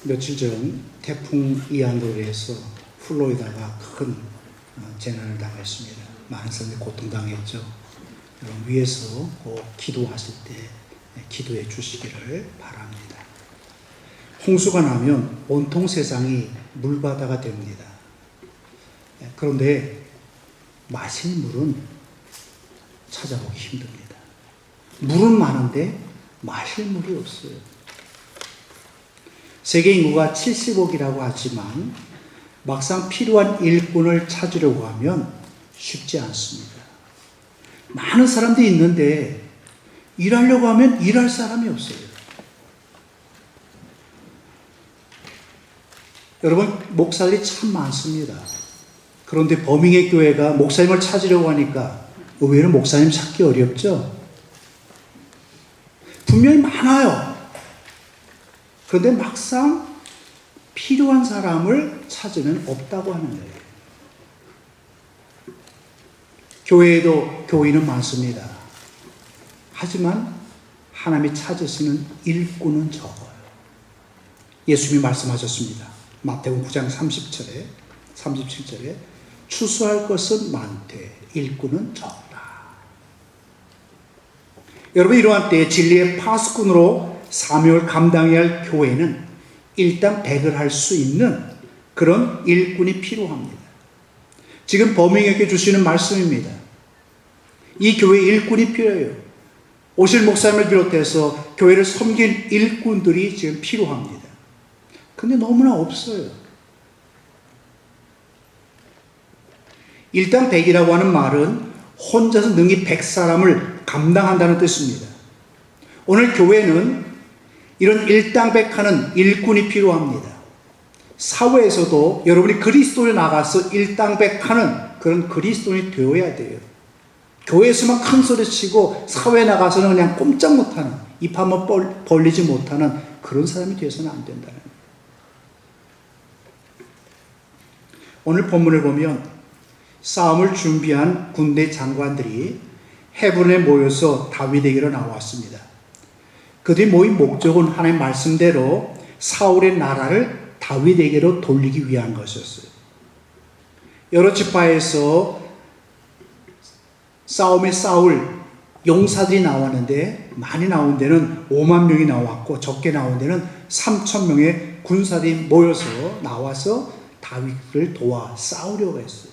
며칠 전 태풍 이안으로 해서 플로리다가 큰 재난을 당했습니다. 많은 사람들이 고통당했죠. 여러분 위에서 꼭 기도하실 때 기도해 주시기를 바랍니다. 홍수가 나면 온통 세상이 물바다가 됩니다. 그런데 마실 물은 찾아보기 힘듭니다. 물은 많은데 마실 물이 없어요. 세계 인구가 70억이라고 하지만 막상 필요한 일꾼을 찾으려고 하면 쉽지 않습니다. 많은 사람들이 있는데 일하려고 하면 일할 사람이 없어요. 여러분, 목사들이 참 많습니다. 그런데 버밍의 교회가 목사님을 찾으려고 하니까 의외로 목사님 찾기 어렵죠? 분명히 많아요. 그런데 막상 필요한 사람을 찾으면 없다고 하는 거예요. 교회에도 교인은 많습니다. 하지만 하나님이 찾으시는 일꾼은 적어요. 예수님이 말씀하셨습니다. 마태복음 9장 30절에 37절에 추수할 것은 많되 일꾼은 적다. 여러분, 이러한 때에 진리의 파수꾼으로 사명을 감당해야 할 교회는 일당백을 할 수 있는 그런 일꾼이 필요합니다. 지금 버밍에게 주시는 말씀입니다. 이 교회에 일꾼이 필요해요. 오실 목사님을 비롯해서 교회를 섬길 일꾼들이 지금 필요합니다. 근데 너무나 없어요. 일당백이라고 하는 말은 혼자서 능히 100사람을 감당한다는 뜻입니다. 오늘 교회는 이런 일당백하는 일꾼이 필요합니다. 사회에서도 여러분이 그리스도에 나가서 일당백하는 그런 그리스도인이 되어야 돼요. 교회에서만 큰 소리 치고 사회에 나가서는 그냥 꼼짝 못하는, 입 한번 벌리지 못하는 그런 사람이 되어서는 안 된다는 거예요. 오늘 본문을 보면 싸움을 준비한 군대 장관들이 헤브론에 모여서 다윗에게로 나왔습니다. 그들이 모인 목적은 하나님의 말씀대로 사울의 나라를 다윗에게로 돌리기 위한 것이었어요. 여러 지파에서 싸움에 싸울 용사들이 나왔는데 많이 나온 데는 5만 명이 나왔고 적게 나온 데는 3천 명의 군사들이 모여서 나와서 다윗을 도와 싸우려고 했어요.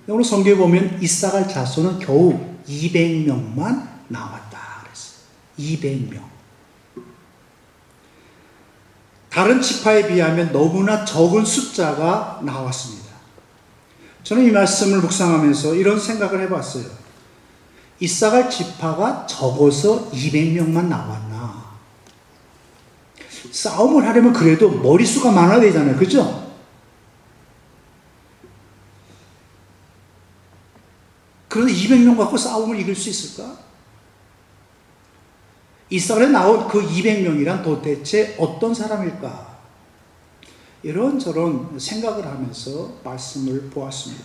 오늘 성경에 보면 이사갈 자손은 겨우 200명만 나왔다 그랬어요. 200명. 다른 지파에 비하면 너무나 적은 숫자가 나왔습니다. 저는 이 말씀을 묵상하면서 이런 생각을 해봤어요. 이사갈 지파가 적어서 200명만 나왔나? 싸움을 하려면 그래도 머릿수가 많아야 되잖아요. 그죠? 그런데 200명 갖고 싸움을 이길 수 있을까? 이스라엘에 나온 그 200명이란 도대체 어떤 사람일까? 이런저런 생각을 하면서 말씀을 보았습니다.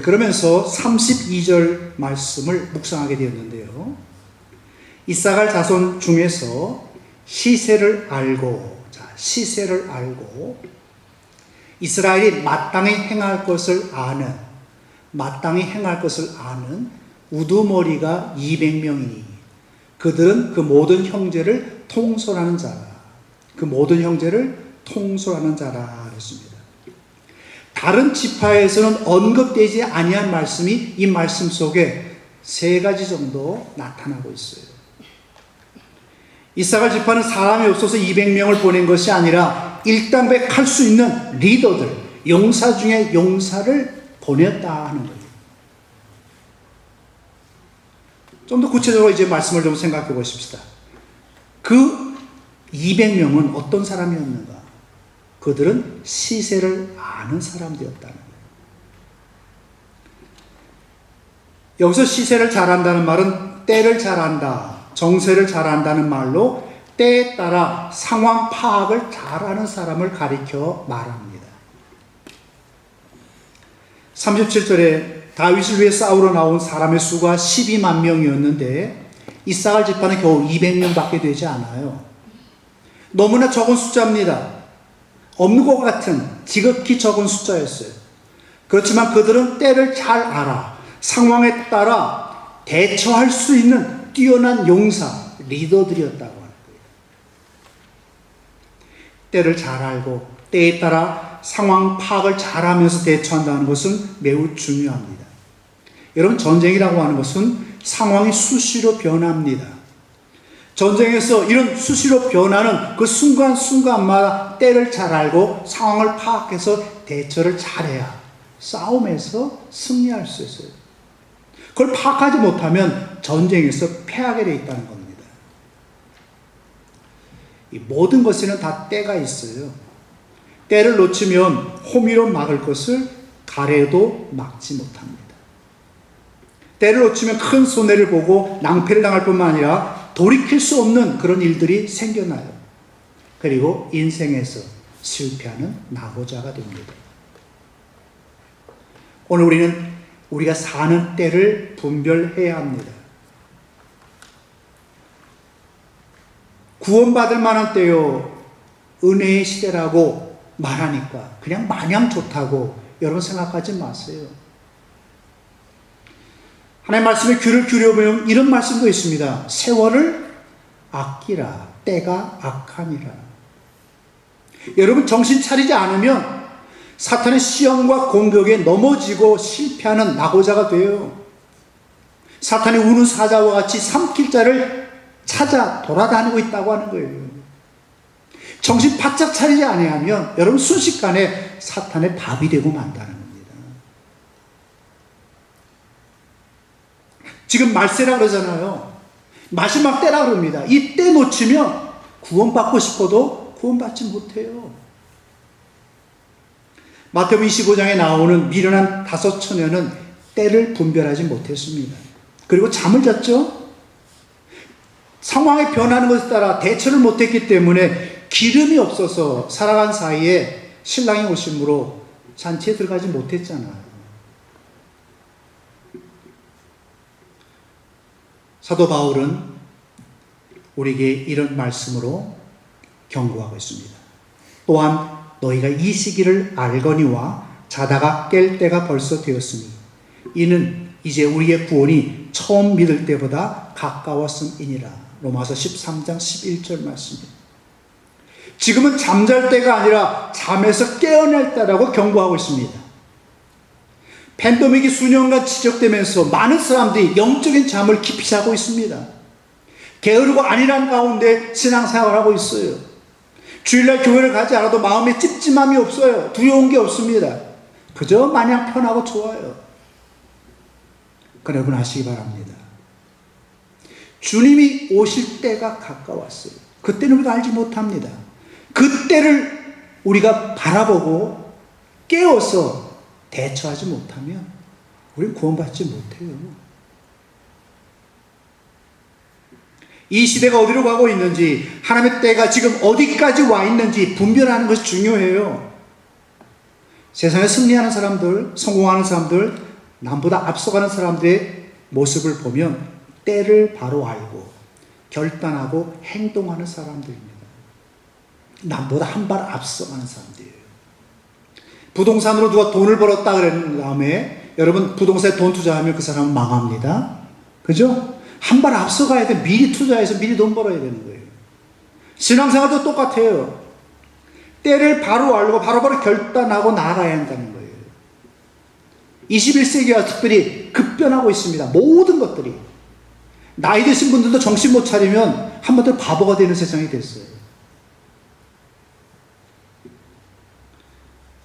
그러면서 32절 말씀을 묵상하게 되었는데요. 이사갈 자손 중에서 시세를 알고 이스라엘이 마땅히 행할 것을 아는 우두머리가 200명이니 그들은 그 모든 형제를 통솔하는 자라 그랬습니다. 다른 지파에서는 언급되지 아니한 말씀이 이 말씀 속에 3가지 정도 나타나고 있어요. 이사갈 지파는 사람이 없어서 200명을 보낸 것이 아니라 일당백할 수 있는 리더들, 용사 중에 용사를 보냈다 하는 거예요. 좀 더 구체적으로 이제 말씀을 좀 생각해 보십시다. 그 200명은 어떤 사람이었는가? 그들은 시세를 아는 사람들이었다는 거예요. 여기서 시세를 잘 안다는 말은 때를 잘 안다, 정세를 잘 안다는 말로 때에 따라 상황 파악을 잘하는 사람을 가리켜 말합니다. 37절에 다윗을 위해 싸우러 나온 사람의 수가 12만 명이었는데 이사갈 지파는 겨우 200명밖에 되지 않아요. 너무나 적은 숫자입니다. 없는 것 같은 지극히 적은 숫자였어요. 그렇지만 그들은 때를 잘 알아 상황에 따라 대처할 수 있는 뛰어난 용사, 리더들이었다고 하는 거예요. 때를 잘 알고 때에 따라 상황 파악을 잘하면서 대처한다는 것은 매우 중요합니다. 여러분, 전쟁이라고 하는 것은 상황이 수시로 변합니다. 전쟁에서 이런 수시로 변하는 그 순간순간마다 때를 잘 알고 상황을 파악해서 대처를 잘해야 싸움에서 승리할 수 있어요. 그걸 파악하지 못하면 전쟁에서 패하게 되어 있다는 겁니다. 이 모든 것에는 다 때가 있어요. 때를 놓치면 호미로 막을 것을 가래도 막지 못합니다. 때를 놓치면 큰 손해를 보고 낭패를 당할 뿐만 아니라 돌이킬 수 없는 그런 일들이 생겨나요. 그리고 인생에서 실패하는 낙오자가 됩니다. 오늘 우리가 사는 때를 분별해야 합니다. 구원받을 만한 때요, 은혜의 시대라고 말하니까 그냥 마냥 좋다고 여러분 생각하지 마세요. 하나님의 말씀에 귀를 기울여보면 이런 말씀도 있습니다. 세월을 아끼라, 때가 악하니라. 여러분, 정신 차리지 않으면 사탄의 시험과 공격에 넘어지고 실패하는 낙오자가 돼요. 사탄이 우는 사자와 같이 삼킬 자를 찾아 돌아다니고 있다고 하는 거예요. 정신 바짝 차리지 아니하면 여러분 순식간에 사탄의 답이 되고 만다는 겁니다. 지금 말세라 그러잖아요. 마지막 때라 그럽니다. 이 때 놓치면 구원받고 싶어도 구원받지 못해요. 마태복음 25장에 나오는 미련한 5 처녀는 때를 분별하지 못했습니다. 그리고 잠을 잤죠. 상황이 변하는 것에 따라 대처를 못했기 때문에 기름이 없어서 살아간 사이에 신랑이 오심으로 잔치에 들어가지 못했잖아요. 사도 바울은 우리에게 이런 말씀으로 경고하고 있습니다. 또한 너희가 이 시기를 알거니와 자다가 깰 때가 벌써 되었으니 이는 이제 우리의 구원이 처음 믿을 때보다 가까웠음이니라. 로마서 13장 11절 말씀입니다. 지금은 잠잘 때가 아니라 잠에서 깨어날 때라고 경고하고 있습니다. 팬데믹이 수년간 지적되면서 많은 사람들이 영적인 잠을 깊이 자고 있습니다. 게으르고 안일한 가운데 신앙생활을 하고 있어요. 주일날 교회를 가지 않아도 마음에 찝찝함이 없어요. 두려운 게 없습니다. 그저 마냥 편하고 좋아요. 여러분 아시기 바랍니다. 주님이 오실 때가 가까웠어요. 그때는 우리가 알지 못합니다. 그때를 우리가 바라보고 깨워서 대처하지 못하면 우리는 구원받지 못해요. 이 시대가 어디로 가고 있는지, 하나님의 때가 지금 어디까지 와 있는지 분별하는 것이 중요해요. 세상에 승리하는 사람들, 성공하는 사람들, 남보다 앞서가는 사람들의 모습을 보면 때를 바로 알고 결단하고 행동하는 사람들입니다. 남보다 한 발 앞서가는 사람들이에요. 부동산으로 누가 돈을 벌었다 그런 다음에 여러분 부동산에 돈 투자하면 그 사람은 망합니다. 그죠? 한 발 앞서가야 돼. 미리 투자해서 미리 돈 벌어야 되는 거예요. 신앙생활도 똑같아요. 때를 바로 알고 바로바로 결단하고 나아가야 한다는 거예요. 21세기와 특별히 급변하고 있습니다. 모든 것들이. 나이 드신 분들도 정신 못 차리면 한번더 바보가 되는 세상이 됐어요.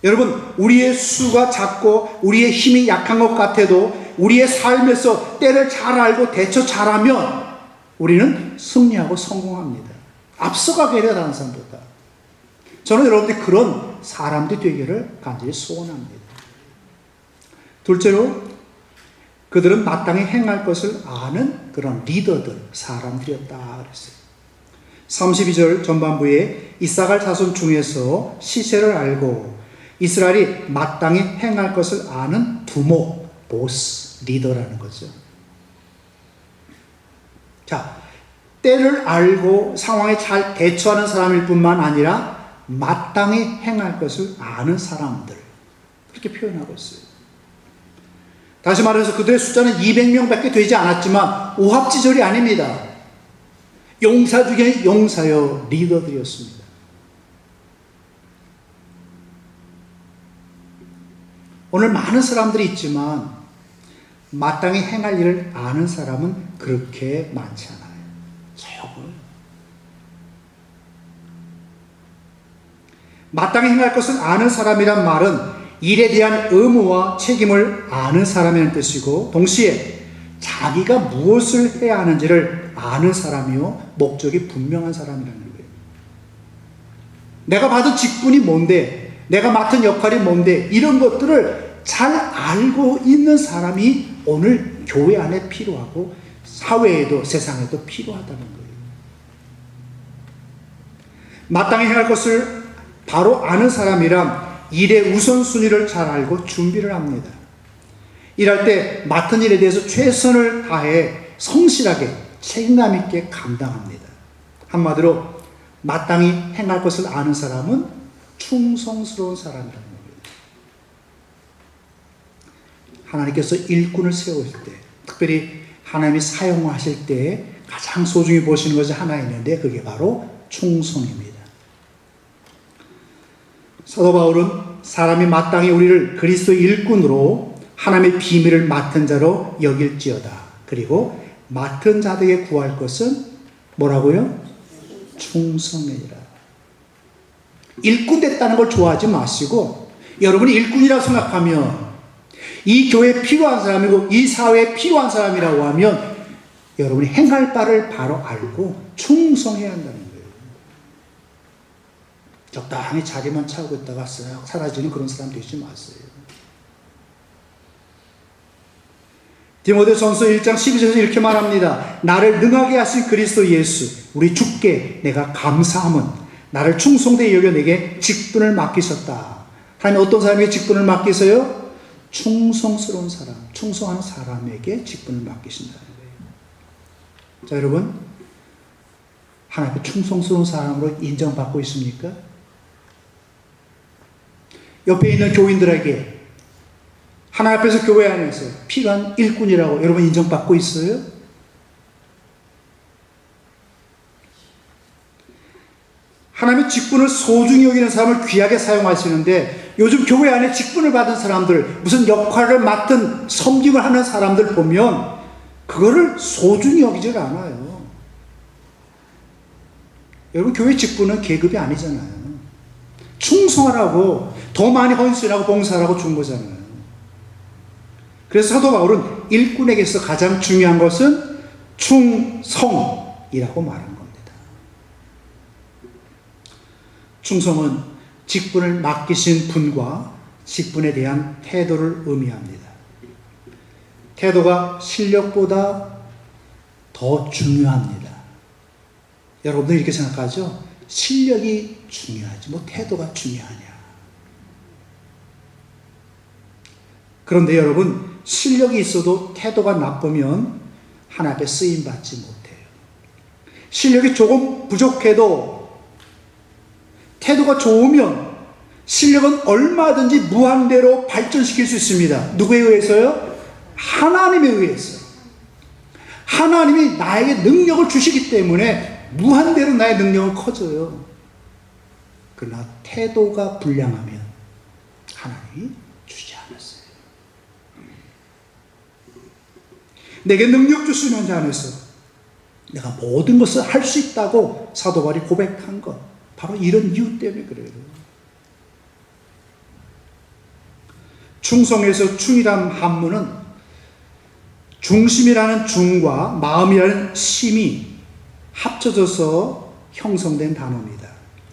여러분, 우리의 수가 작고 우리의 힘이 약한 것 같아도 우리의 삶에서 때를 잘 알고 대처 잘하면 우리는 승리하고 성공합니다. 앞서가게 해야 다른 사람보다. 저는 여러분들이 그런 사람들이 되기를 간절히 소원합니다. 둘째로, 그들은 마땅히 행할 것을 아는 그런 리더들, 사람들이었다 그랬어요. 32절 전반부에 이사갈 자손 중에서 시세를 알고 이스라엘이 마땅히 행할 것을 아는 두목, 보스, 리더라는 거죠. 자, 때를 알고 상황에 잘 대처하는 사람일 뿐만 아니라 마땅히 행할 것을 아는 사람들, 그렇게 표현하고 있어요. 다시 말해서 그들의 숫자는 200명밖에 되지 않았지만 오합지졸이 아닙니다. 용사 중에 용사여 리더들이었습니다. 오늘 많은 사람들이 있지만 마땅히 행할 일을 아는 사람은 그렇게 많지 않아요. 적어요. 마땅히 행할 것을 아는 사람이란 말은 일에 대한 의무와 책임을 아는 사람이라는 뜻이고, 동시에 자기가 무엇을 해야 하는지를 아는 사람이요, 목적이 분명한 사람이라는 거예요. 내가 받은 직분이 뭔데, 내가 맡은 역할이 뭔데, 이런 것들을 잘 알고 있는 사람이 오늘 교회 안에 필요하고 사회에도 세상에도 필요하다는 거예요. 마땅히 행할 것을 바로 아는 사람이란 일의 우선순위를 잘 알고 준비를 합니다. 일할 때 맡은 일에 대해서 최선을 다해 성실하게 책임감 있게 감당합니다. 한마디로 마땅히 행할 것을 아는 사람은 충성스러운 사람이라는 겁니다. 하나님께서 일꾼을 세우실 때, 특별히 하나님이 사용하실 때 가장 소중히 보시는 것이 하나 있는데 그게 바로 충성입니다. 사도 바울은 사람이 마땅히 우리를 그리스도의 일꾼으로 하나님의 비밀을 맡은 자로 여길지어다. 그리고 맡은 자들에게 구할 것은 뭐라고요? 충성이라. 일꾼 됐다는 걸 좋아하지 마시고, 여러분이 일꾼이라고 생각하면, 이 교회에 필요한 사람이고 이 사회에 필요한 사람이라고 하면 여러분이 행할 바를 바로 알고 충성해야 한다는 거예요. 적당히 자리만 차고 있다가 쓱 사라지는 그런 사람 되지 마세요. 디모데전서 1장 12절에서 이렇게 말합니다. 나를 능하게 하신 그리스도 예수 우리 주께 내가 감사함은 나를 충성되게 여겨 내게 직분을 맡기셨다. 하나님 어떤 사람에게 직분을 맡기세요? 충성스러운 사람, 충성하는 사람에게 직분을 맡기신다는 거예요. 자, 여러분, 하나님께 충성스러운 사람으로 인정받고 있습니까? 옆에 있는 교인들에게 하나님 앞에서 교회 안에서 필요한 일꾼이라고 여러분 인정받고 있어요? 하나님의 직분을 소중히 여기는 사람을 귀하게 사용하시는데, 요즘 교회 안에 직분을 받은 사람들, 무슨 역할을 맡은 섬김을 하는 사람들 보면 그거를 소중히 여기질 않아요. 여러분, 교회 직분은 계급이 아니잖아요. 충성하라고, 더 많이 헌신하고 봉사하라고 준 거잖아요. 그래서 사도 바울은 일꾼에게서 가장 중요한 것은 충성이라고 말한 겁니다. 충성은 직분을 맡기신 분과 직분에 대한 태도를 의미합니다. 태도가 실력보다 더 중요합니다. 여러분들 이렇게 생각하죠? 실력이 중요하지 뭐 태도가 중요하냐. 그런데 여러분, 실력이 있어도 태도가 나쁘면 하나님 앞에 쓰임받지 못해요. 실력이 조금 부족해도 태도가 좋으면 실력은 얼마든지 무한대로 발전시킬 수 있습니다. 누구에 의해서요? 하나님에 의해서. 하나님이 나에게 능력을 주시기 때문에 무한대로 나의 능력은 커져요. 그러나 태도가 불량하면 하나님이 주지 않았어요. 내게 능력 주시는 자 안에서 내가 모든 것을 할 수 있다고 사도 바울이 고백한 것, 바로 이런 이유 때문에 그래요. 충성에서 충이란 한문은 중심이라는 중과 마음이라는 심이 합쳐져서 형성된 단어입니다.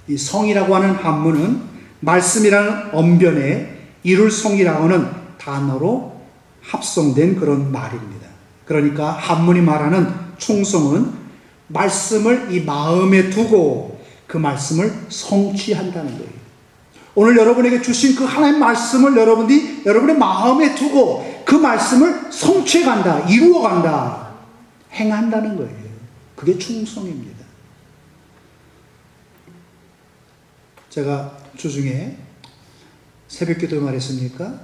이 성이라고 하는 한문은 말씀이라는 언변에 이룰 성이라고 하는 단어로 합성된 그런 말입니다. 그러니까 한문이 말하는 충성은 말씀을 이 마음에 두고 그 말씀을 성취한다는 거예요. 오늘 여러분에게 주신 그 하나님의 말씀을 여러분이 여러분의 마음에 두고 그 말씀을 성취해간다, 이루어간다, 행한다는 거예요. 그게 충성입니다. 제가 주중에 새벽기도에 말했습니까?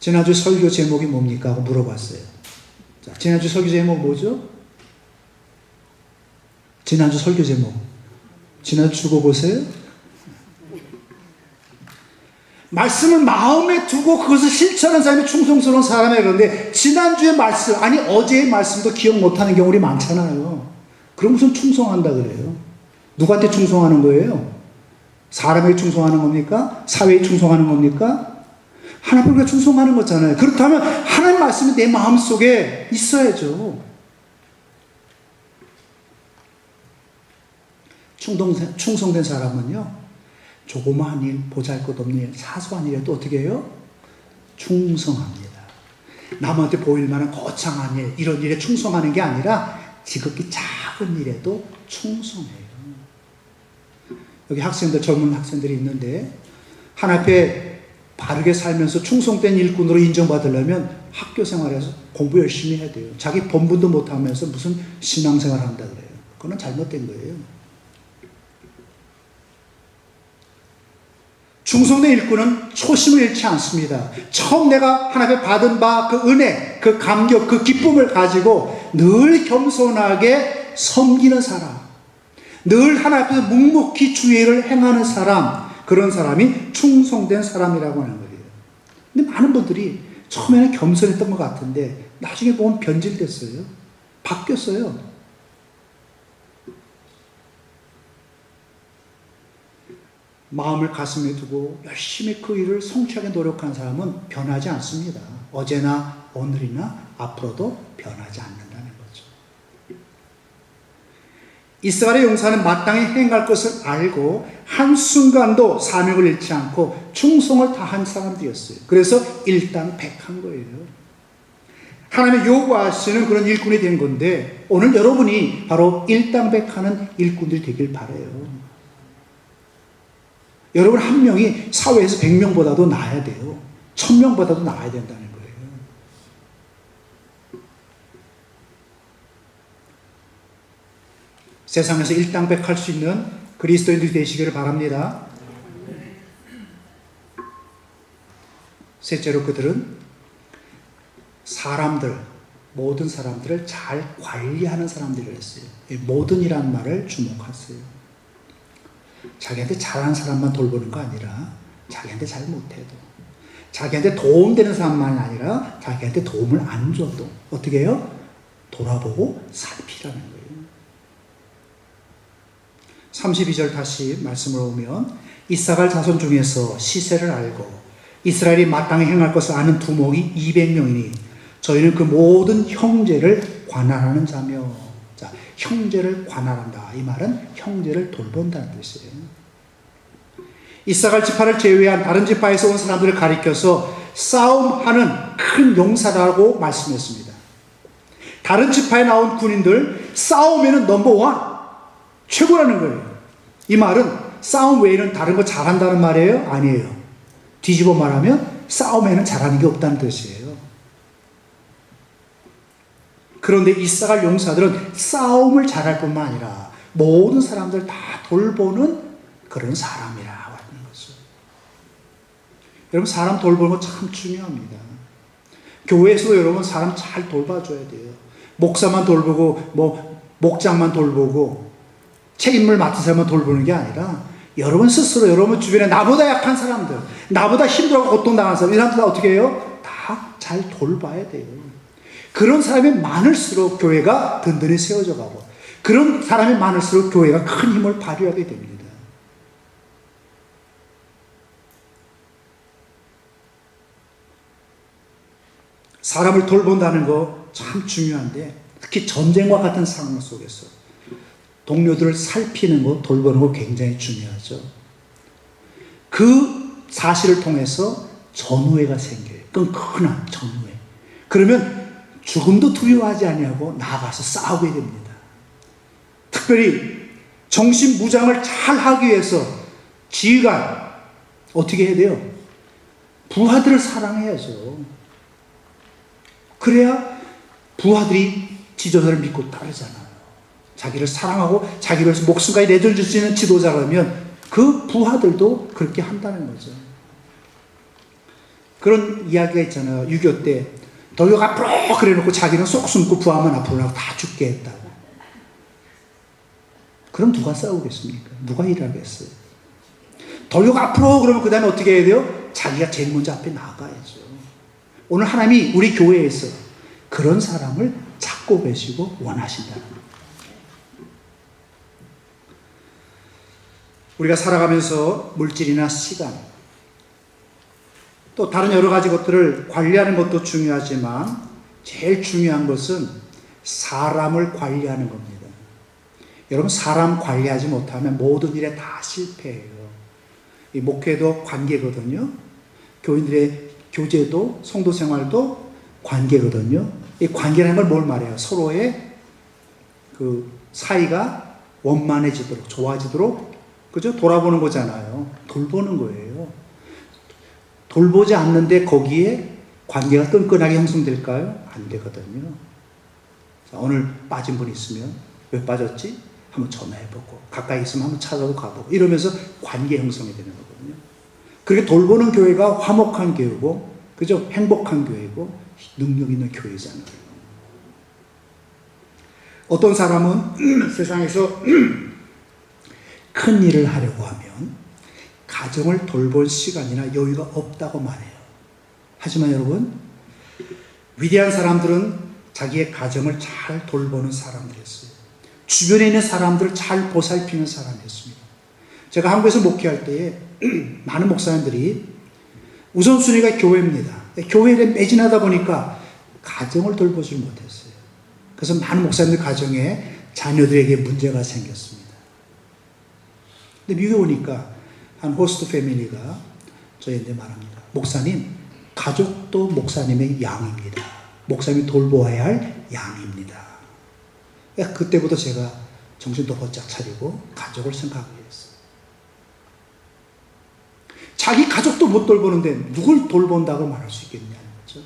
지난주 설교 제목이 뭡니까? 하고 물어봤어요. 자, 지난주 설교 제목 뭐죠? 지난주 설교 제목. 지난주 주고 보세요. 말씀을 마음에 두고 그것을 실천하는 사람이 충성스러운 사람이에요. 그런데 지난주의 말씀, 아니 어제의 말씀도 기억 못하는 경우들이 많잖아요. 그럼 무슨 충성한다 그래요? 누구한테 충성하는 거예요? 사람에게 충성하는 겁니까? 사회에 충성하는 겁니까? 하나님께 충성하는 거잖아요. 그렇다면 하나님 말씀이 내 마음속에 있어야죠. 충성된 사람은요, 조그마한 일, 보잘것없는 일, 사소한 일에도 어떻게 해요? 충성합니다. 남한테 보일 만한 거창한 일, 이런 일에 충성하는 게 아니라 지극히 작은 일에도 충성해요. 여기 학생들, 젊은 학생들이 있는데 하나님 앞에 바르게 살면서 충성된 일꾼으로 인정받으려면 학교 생활에서 공부 열심히 해야 돼요. 자기 본분도 못하면서 무슨 신앙생활 한다 그래요. 그건 잘못된 거예요. 충성된 일꾼은 초심을 잃지 않습니다. 처음 내가 하나님 앞에 받은 바 그 은혜, 그 감격, 그 기쁨을 가지고 늘 겸손하게 섬기는 사람, 늘 하나님 앞에서 묵묵히 주의 일을 행하는 사람, 그런 사람이 충성된 사람이라고 하는 거예요. 근데 많은 분들이 처음에는 겸손했던 것 같은데 나중에 보면 변질됐어요. 바뀌었어요. 마음을 가슴에 두고 열심히 그 일을 성취하게 노력하는 사람은 변하지 않습니다. 어제나 오늘이나 앞으로도 변하지 않는다는 거죠. 이스라엘의 용사는 마땅히 행할 것을 알고 한순간도 사명을 잃지 않고 충성을 다한 사람들이었어요. 그래서 일당백한 거예요. 하나님의 요구하시는 그런 일꾼이 된 건데 오늘 여러분이 바로 일당백하는 일꾼들이 되길 바라요. 여러분 한 명이 사회에서 100명보다도 나아야 돼요. 1000명보다도 나아야 된다는 거예요. 세상에서 일당백할 수 있는 그리스도인들이 되시기를 바랍니다. 셋째로 그들은 모든 사람들을 잘 관리하는 사람들이었어요. 모든이란 말을 주목하세요. 자기한테 잘하는 사람만 돌보는 거 아니라 자기한테 잘 못해도, 자기한테 도움되는 사람만이 아니라 자기한테 도움을 안 줘도 어떻게 해요? 돌아보고 살피라는 거예요. 32절 다시 말씀을 보면 이사갈 자손 중에서 시세를 알고 이스라엘이 마땅히 행할 것을 아는 두목이 200명이니 저희는 그 모든 형제를 관할하는 자며. 자, 형제를 관할한다. 이 말은 형제를 돌본다는 뜻이에요. 이사갈 지파를 제외한 다른 지파에서 온 사람들을 가리켜서 싸움하는 큰 용사라고 말씀했습니다. 다른 지파에 나온 군인들 싸움에는 넘버원, 최고라는 거예요. 이 말은 싸움 외에는 다른 거 잘한다는 말이에요? 아니에요. 뒤집어 말하면 싸움에는 잘하는 게 없다는 뜻이에요. 그런데 이사갈 용사들은 싸움을 잘할 뿐만 아니라 모든 사람들 다 돌보는 그런 사람이라고 하는 거죠. 여러분, 사람 돌보는 거 참 중요합니다. 교회에서도 여러분 사람 잘 돌봐줘야 돼요. 목사만 돌보고 목장만 돌보고 책임을 맡은 사람만 돌보는 게 아니라 여러분 스스로 여러분 주변에 나보다 약한 사람들, 나보다 힘들어하고 고통당한 사람, 이 사람들 어떻게 해요? 다 잘 돌봐야 돼요. 그런 사람이 많을수록 교회가 든든히 세워져 가고 그런 사람이 많을수록 교회가 큰 힘을 발휘하게 됩니다. 사람을 돌본다는 거 참 중요한데 특히 전쟁과 같은 상황 속에서 동료들을 살피는 거, 돌보는 거 굉장히 중요하죠. 그 사실을 통해서 전우회가 생겨요. 끈끈한 전우회. 그러면 죽음도 두려워하지 아니하고 나아가서 싸우게 됩니다. 특별히 정신무장을 잘 하기 위해서 지휘관 어떻게 해야 돼요? 부하들을 사랑해야죠. 그래야 부하들이 지도자를 믿고 따르잖아요. 자기를 사랑하고 자기를 위해서 목숨까지 내줄 수 있는 지도자라면 그 부하들도 그렇게 한다는 거죠. 그런 이야기가 있잖아요. 6.25 때 돌격 앞으로 그래놓고 자기는 쏙 숨고 부하만 앞으로 나고 다 죽게 했다고. 그럼 누가 싸우겠습니까? 누가 일하겠어요? 돌격 앞으로 그러면 그 다음에 어떻게 해야 돼요? 자기가 제일 먼저 앞에 나가야죠. 오늘 하나님이 우리 교회에서 그런 사람을 찾고 계시고 원하신다는 거예요. 우리가 살아가면서 물질이나 시간, 또 다른 여러 가지 것들을 관리하는 것도 중요하지만 제일 중요한 것은 사람을 관리하는 겁니다. 여러분, 사람 관리하지 못하면 모든 일에 다 실패해요. 이 목회도 관계거든요. 교인들의 교제도, 성도 생활도 관계거든요. 이 관계라는 걸 뭘 말해요? 서로의 그 사이가 원만해지도록, 좋아지도록, 그죠? 돌아보는 거잖아요. 돌보는 거예요. 돌보지 않는데 거기에 관계가 끈끈하게 형성될까요? 안 되거든요. 자, 오늘 빠진 분 있으면 왜 빠졌지? 한번 전화해보고, 가까이 있으면 한번 찾아도 가보고, 이러면서 관계 형성이 되는 거거든요. 그렇게 돌보는 교회가 화목한 교회고, 그죠? 행복한 교회고, 능력 있는 교회잖아요. 어떤 사람은 세상에서 큰 일을 하려고 하면 가정을 돌볼 시간이나 여유가 없다고 말해요. 하지만 여러분, 위대한 사람들은 자기의 가정을 잘 돌보는 사람들이었어요. 주변에 있는 사람들을 잘 보살피는 사람이었습니다. 제가 한국에서 목회할 때에 많은 목사님들이 우선순위가 교회입니다. 교회에 매진하다 보니까 가정을 돌보지 못했어요. 그래서 많은 목사님들 가정에 자녀들에게 문제가 생겼습니다. 근데 미국에 오니까 한 호스트 패밀리가 저희한테 말합니다. 목사님, 가족도 목사님의 양입니다. 목사님이 돌보아야 할 양입니다. 그때부터 제가 정신도 바짝 차리고 가족을 생각하게 됐어요. 자기 가족도 못 돌보는데 누굴 돌본다고 말할 수 있겠냐는 거죠.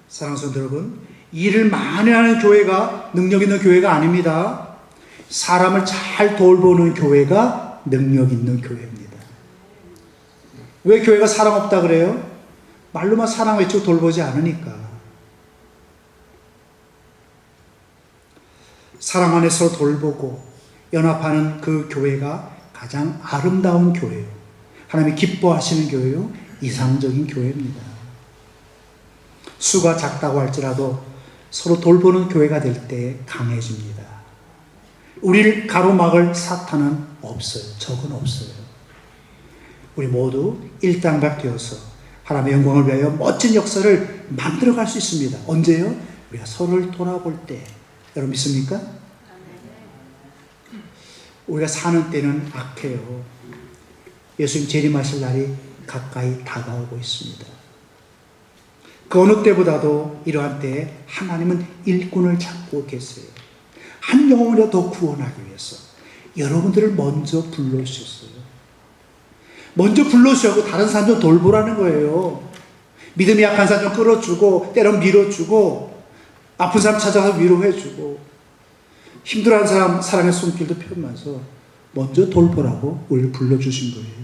사랑하는 성도 여러분, 일을 많이 하는 교회가 능력 있는 교회가 아닙니다. 사람을 잘 돌보는 교회가 능력 있는 교회입니다. 왜 교회가 사랑 없다 그래요? 말로만 사랑 외치고 돌보지 않으니까. 사랑 안에서 돌보고 연합하는 그 교회가 가장 아름다운 교회요. 하나님이 기뻐하시는 교회요. 이상적인 교회입니다. 수가 작다고 할지라도 서로 돌보는 교회가 될 때 강해집니다. 우리를 가로막을 사탄은 없어요. 적은 없어요. 우리 모두 일당백되어서 하나님의 영광을 위하여 멋진 역사를 만들어갈 수 있습니다. 언제요? 우리가 서로를 돌아볼 때. 여러분 믿습니까? 우리가 사는 때는 악해요. 예수님 재림하실 날이 가까이 다가오고 있습니다. 그 어느 때보다도 이러한 때에 하나님은 일꾼을 찾고 계세요. 한 영혼이라도 더 구원하기 위해서 여러분들을 먼저 불러주셨어요. 먼저 불러주시고 다른 사람 좀 돌보라는 거예요. 믿음이 약한 사람 좀 끌어주고, 때론 밀어주고, 아픈 사람 찾아가서 위로해주고, 힘들어하는 사람 사랑의 손길도 펴면서 먼저 돌보라고 우리를 불러주신 거예요.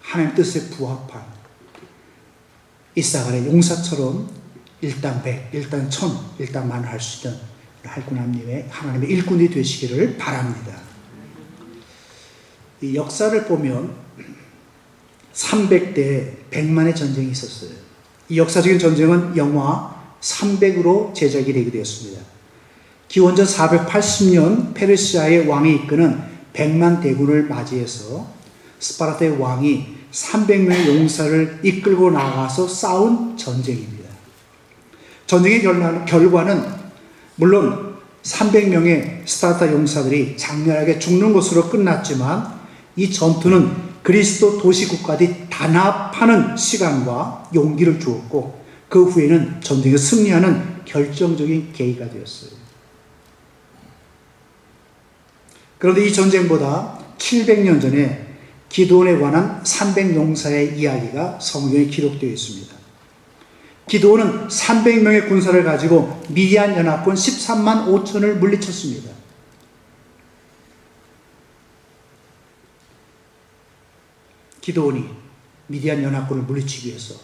하나님 뜻에 부합한 이사갈의 용사처럼 일당 백, 일당 천, 일당 만 할 수 있는 할구나님의 하나님의 일꾼이 되시기를 바랍니다. 이 역사를 보면 300대 100만의 전쟁이 있었어요. 이 역사적인 전쟁은 영화 300으로 제작이 되게 되었습니다. 기원전 480년 페르시아의 왕이 이끄는 100만 대군을 맞이해서 스파르타의 왕이 300명의 용사를 이끌고 나가서 싸운 전쟁입니다. 전쟁의 결과는 물론 300명의 스파르타 용사들이 장렬하게 죽는 것으로 끝났지만 이 전투는 그리스도 도시국가들이 단합하는 시간과 용기를 주었고 그 후에는 전쟁에 승리하는 결정적인 계기가 되었어요. 그런데 이 전쟁보다 700년 전에 기드온에 관한 300용사의 이야기가 성경에 기록되어 있습니다. 기드온은 300명의 군사를 가지고 미디안 연합군 13만 5천을 물리쳤습니다. 기드온이 미디안 연합군을 물리치기 위해서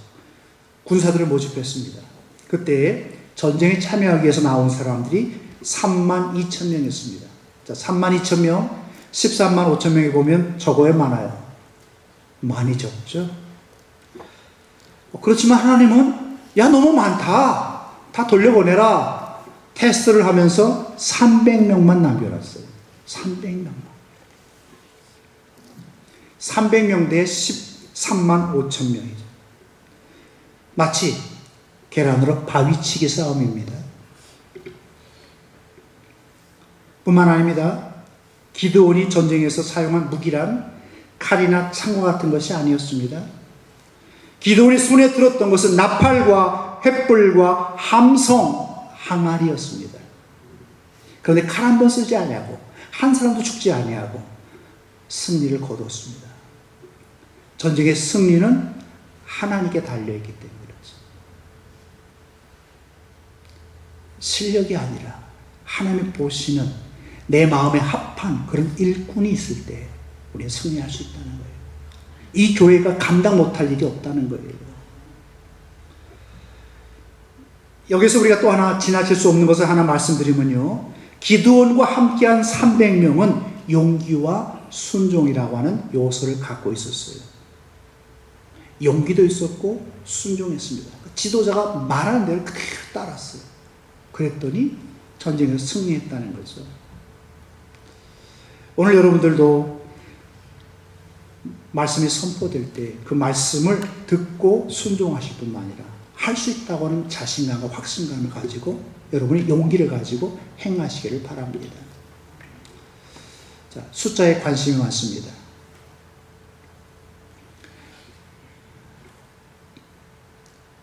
군사들을 모집했습니다. 그때 전쟁에 참여하기 위해서 나온 사람들이 3만 2천 명이었습니다. 자, 3만 2천 명, 13만 5천 명이 보면 적어야 많아요. 많이 적죠. 그렇지만 하나님은 야, 너무 많다. 다 돌려보내라. 테스트를 하면서 300명만 남겨놨어요. 300명만. 300명 대 13만 5천 명이죠. 마치 계란으로 바위치기 싸움입니다. 뿐만 아닙니다. 기드온이 전쟁에서 사용한 무기란 칼이나 창과 같은 것이 아니었습니다. 기드온이 손에 들었던 것은 나팔과 횃불과 함성, 항아리였습니다. 그런데 칼 한 번 쓰지 아니하고 한 사람도 죽지 아니하고 승리를 거두었습니다. 전쟁의 승리는 하나님께 달려있기 때문이죠. 실력이 아니라 하나님이 보시는 내 마음에 합한 그런 일꾼이 있을 때 우리가 승리할 수 있다는 거예요. 이 교회가 감당 못할 일이 없다는 거예요. 여기서 우리가 또 하나 지나칠 수 없는 것을 하나 말씀드리면요. 기드온과 함께한 300명은 용기와 순종이라고 하는 요소를 갖고 있었어요. 용기도 있었고 순종했습니다. 지도자가 말하는 대로 그대로 따랐어요. 그랬더니 전쟁에서 승리했다는 거죠. 오늘 여러분들도 말씀이 선포될 때 그 말씀을 듣고 순종하실 뿐만 아니라 할 수 있다고 하는 자신감과 확신감을 가지고 여러분이 용기를 가지고 행하시기를 바랍니다. 자, 숫자에 관심이 많습니다.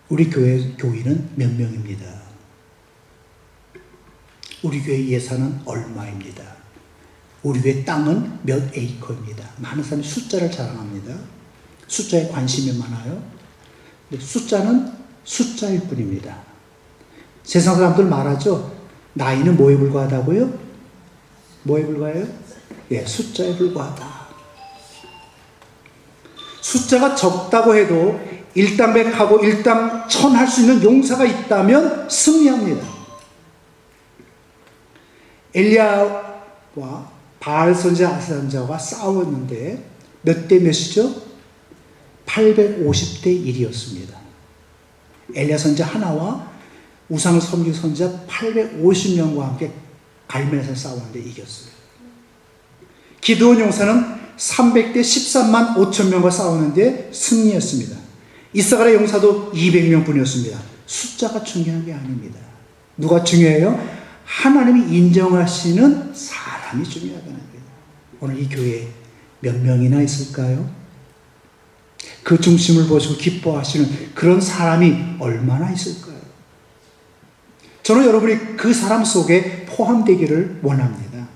우리 교회 교인은 몇 명입니다. 우리 교회 예산은 얼마입니다. 우리 교회 땅은 몇 에이커입니다. 많은 사람이 숫자를 자랑합니다. 숫자에 관심이 많아요. 근데 숫자는 숫자일 뿐입니다. 세상 사람들 말하죠. 나이는 뭐에 불과하다고요? 뭐에 불과해요? 예, 숫자에 불과하다. 숫자가 적다고 해도 일당백하고 일당천 할 수 있는 용사가 있다면 승리합니다. 엘리야와 바알 선지자 아사 선지자가 싸웠는데 몇 대 몇이죠? 850대 1이었습니다. 엘리야 선지자 하나와 우상 섬기 선지자 850명과 함께 갈멜에서 싸웠는데 이겼어요. 기드온 용사는 300대 13만 5천 명과 싸웠는데 승리했습니다. 이사가랴 용사도 200명 뿐이었습니다. 숫자가 중요한 게 아닙니다. 누가 중요해요? 하나님이 인정하시는 사람이 중요하다는 거예요. 오늘 이 교회에 몇 명이나 있을까요? 그 중심을 보시고 기뻐하시는 그런 사람이 얼마나 있을까요? 저는 여러분이 그 사람 속에 포함되기를 원합니다.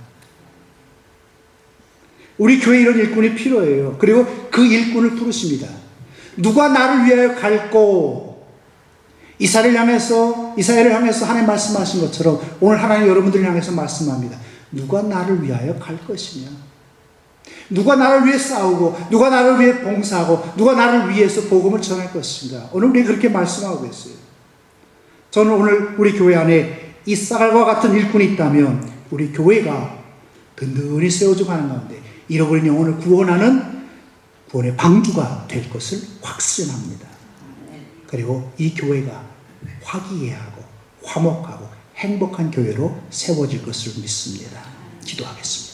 우리 교회에 이런 일꾼이 필요해요. 그리고 그 일꾼을 부르십니다. 누가 나를 위하여 갈꼬? 이사야를 향해서 하나님 말씀하신 것처럼 오늘 하나님 여러분들을 향해서 말씀합니다. 누가 나를 위하여 갈 것이냐? 누가 나를 위해 싸우고 누가 나를 위해 봉사하고 누가 나를 위해서 복음을 전할 것인가? 오늘 우리 그렇게 말씀하고 있어요. 저는 오늘 우리 교회 안에 이사갈과 같은 일꾼이 있다면 우리 교회가 든든히 세워져 가는 가운데 잃어버린 영혼을 구원하는 구원의 방주가 될 것을 확신합니다. 그리고 이 교회가 화기애애하고 화목하고 행복한 교회로 세워질 것을 믿습니다. 기도하겠습니다.